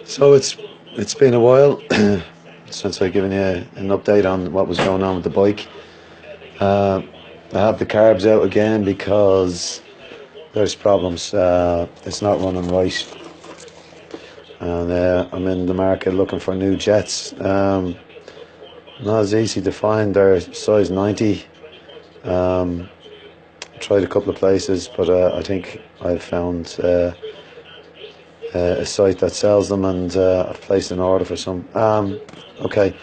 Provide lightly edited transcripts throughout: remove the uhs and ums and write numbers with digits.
So it's been a while since I've given you an update on what was going on with the bike. Uh, I have the carbs out again because there's problems. It's not running right, and I'm in the market looking for new jets. Not as easy to find. They're size 90. Tried a couple of places, but I think I've found a site that sells them, and I've placed an order for some. Okay,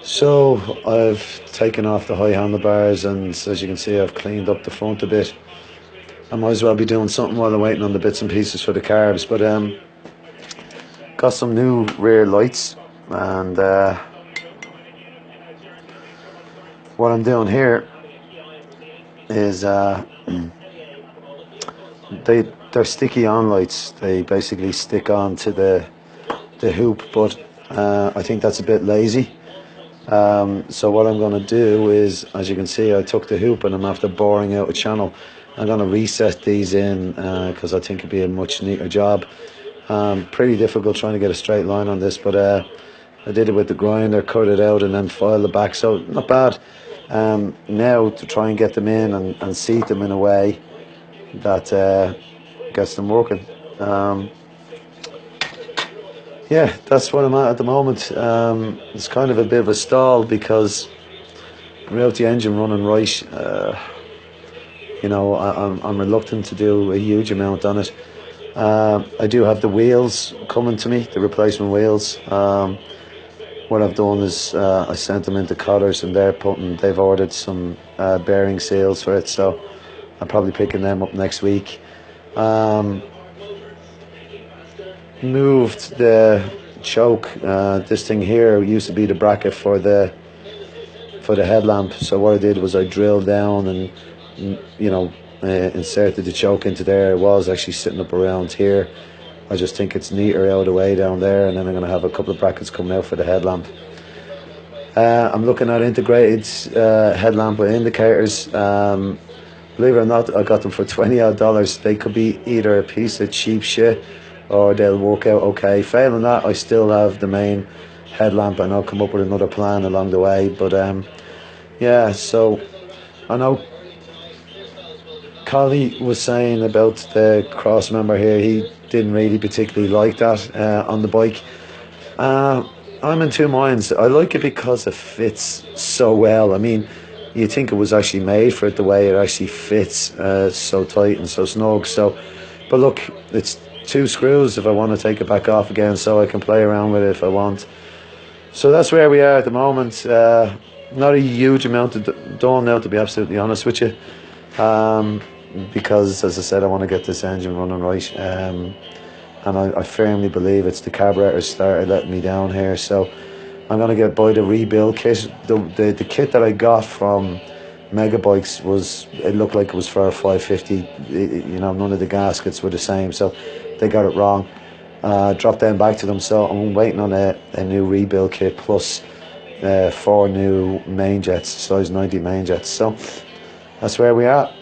so I've taken off the high handlebars, and as you can see, I've cleaned up the front a bit. I might as well be doing something while I'm waiting on the bits and pieces for the carbs. But got some new rear lights, and what I'm doing here is they're sticky on lights. They basically stick on to the hoop, but I think that's a bit lazy. So what I'm going to do is, as you can see, I took the hoop and I'm after boring out a channel. I'm going to reset these in because I think it'd be a much neater job. Pretty difficult trying to get a straight line on this, but I did it with the grinder, cut it out and then filed it back, so not bad. Now to try and get them in and seat them in a way that gets them working. Yeah, that's what I'm at the moment. It's kind of a bit of a stall because without the engine running right, I'm reluctant to do a huge amount on it. I do have the wheels coming to me, the replacement wheels. What I've done is I sent them into Collars, and they've ordered some bearing seals for it, so I'm probably picking them up next week. Moved the choke. This thing here used to be the bracket for the headlamp, so what I did was I drilled down and inserted the choke into there. It was actually sitting up around here. I just think it's neater out of the way down there, and then I'm going to have a couple of brackets coming out for the headlamp. I'm looking at integrated headlamp with indicators. Believe it or not, I got them for $20 odd. They could be either a piece of cheap shit or they'll work out okay. Failing that, I still have the main headlamp, and I'll come up with another plan along the way. But yeah, so I know Collie was saying about the cross member here. He didn't really particularly like that on the bike. I'm in two minds. I like it because it fits so well. I mean, you think it was actually made for it, the way it actually fits so tight and so snug. So, but look, it's 2 screws if I want to take it back off again, so I can play around with it if I want. So that's where we are at the moment. Not a huge amount done now, to be absolutely honest with you, because as I said, I want to get this engine running right, and I firmly believe it's the carburetor started letting me down here. So I'm going to buy the rebuild kit. The kit that I got from Megabikes it looked like it was for a 550. None of the gaskets were the same, so they got it wrong. Dropped them back to them, so I'm waiting on a new rebuild kit plus 4 new main jets, size 90 main jets. So that's where we are.